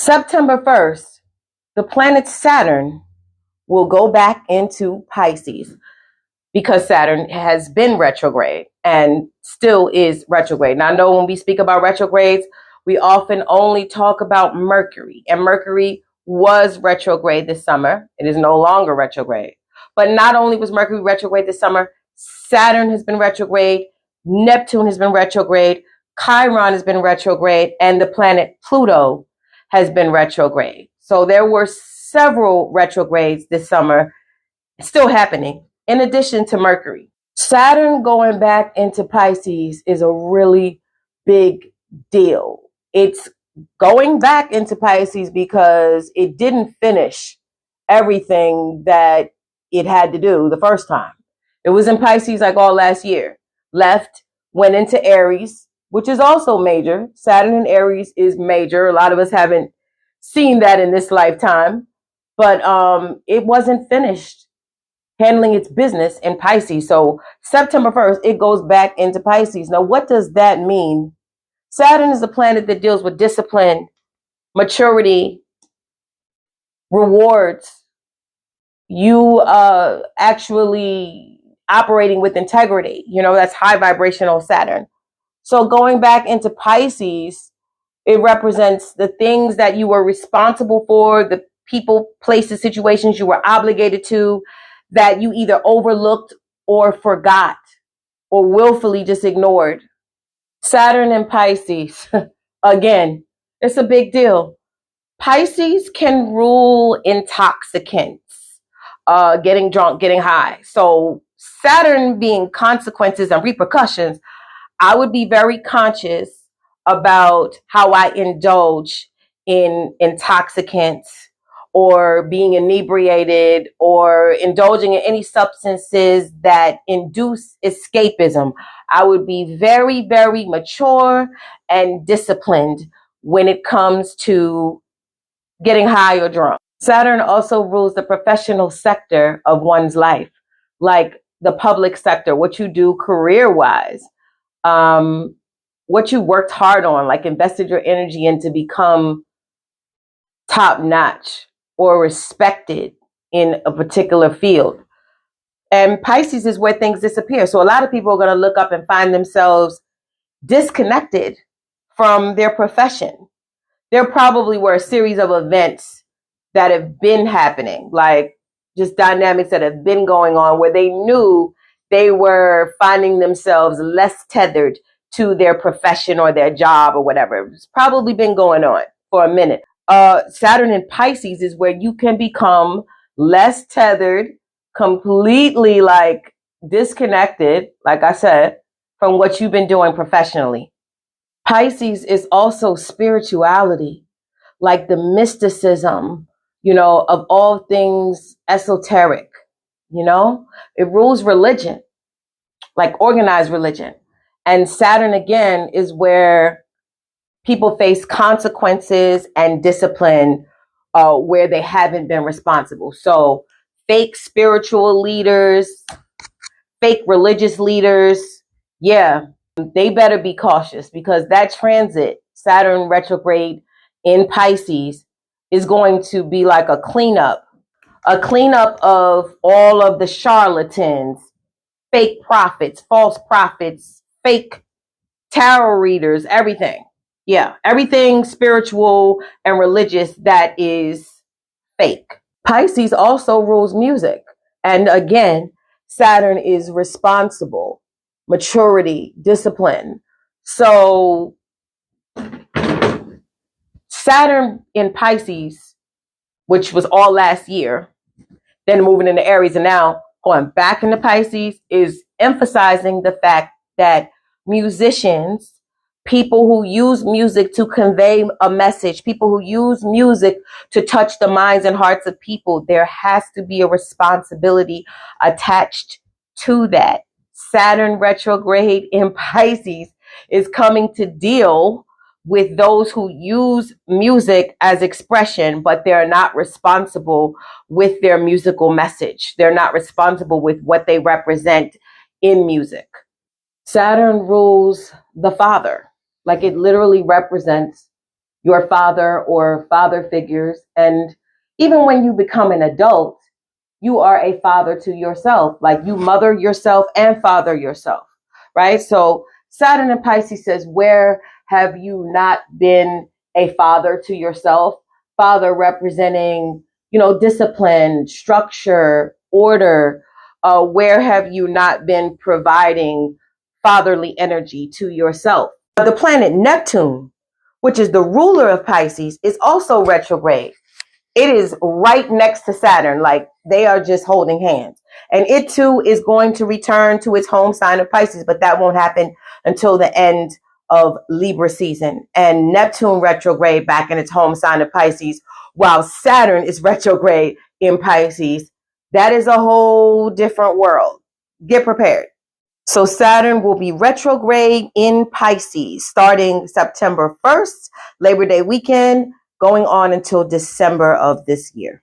September 1st, the planet Saturn will go back into Pisces because Saturn has been retrograde and still is retrograde. Now, I know when we speak about retrogrades, we often only talk about Mercury, and Mercury was retrograde this summer. It is no longer retrograde. But not only was Mercury retrograde this summer, Saturn has been retrograde, Neptune has been retrograde, Chiron has been retrograde, and the planet Pluto has been retrograde. So there were several retrogrades this summer still happening, in addition to Mercury. Saturn going back into Pisces is a really big deal. It's going back into Pisces because it didn't finish everything that it had to do the first time. It was in Pisces like all last year. Left, went into Aries, which is also major. Saturn in Aries is major. A lot of us haven't seen that in this lifetime, but it wasn't finished handling its business in Pisces. So September 1st, it goes back into Pisces. Now, what does that mean? Saturn is a planet that deals with discipline, maturity, rewards, you actually operating with integrity. You know, that's high vibrational Saturn. So going back into Pisces, it represents the things that you were responsible for, the people, places, situations you were obligated to, that you either overlooked or forgot or willfully just ignored. Saturn and Pisces, again, it's a big deal. Pisces can rule intoxicants, getting drunk, getting high. So Saturn being consequences and repercussions, I would be very conscious about how I indulge in intoxicants or being inebriated or indulging in any substances that induce escapism. I would be very, very mature and disciplined when it comes to getting high or drunk. Saturn also rules the professional sector of one's life, like the public sector, what you do career-wise, what you worked hard on, like invested your energy in to become top-notch or respected in a particular field. And Pisces is where things disappear. So a lot of people are going to look up and find themselves disconnected from their profession. There probably were a series of events that have been happening, like just dynamics that have been going on where they knew they were finding themselves less tethered to their profession or their job or whatever. It's probably been going on for a minute. Saturn in Pisces is where you can become less tethered, completely like disconnected, like I said, from what you've been doing professionally. Pisces is also spirituality, like the mysticism, you know, of all things esoteric, you know, it rules religion, like organized religion. And Saturn again is where people face consequences and discipline where they haven't been responsible. So fake spiritual leaders, fake religious leaders, yeah, they better be cautious because that transit, Saturn retrograde in Pisces, is going to be like a cleanup of all of the charlatans, fake prophets, false prophets, fake tarot readers, everything. Yeah, everything spiritual and religious that is fake. Pisces also rules music. And again, Saturn is responsible, maturity, discipline. So Saturn in Pisces, which was all last year, then moving into Aries and now going back into Pisces, is emphasizing the fact that musicians, people who use music to convey a message, people who use music to touch the minds and hearts of people, there has to be a responsibility attached to that. Saturn retrograde in Pisces is coming to deal with those who use music as expression, but they're not responsible with their musical message. They're not responsible with what they represent in music. Saturn rules the father. Like it literally represents your father or father figures. And even when you become an adult, you are a father to yourself. Like you mother yourself and father yourself, right? So Saturn in Pisces says, where have you not been a father to yourself? Father representing, discipline, structure, order. Where have you not been providing fatherly energy to yourself? The planet Neptune, which is the ruler of Pisces, is also retrograde. It is right next to Saturn, like they are just holding hands. And it too is going to return to its home sign of Pisces, but that won't happen until the end of Libra season. And Neptune retrograde back in its home sign of Pisces, while Saturn is retrograde in Pisces. That is a whole different world. Get prepared. So Saturn will be retrograde in Pisces starting September 1st, Labor Day weekend, going on until December of this year.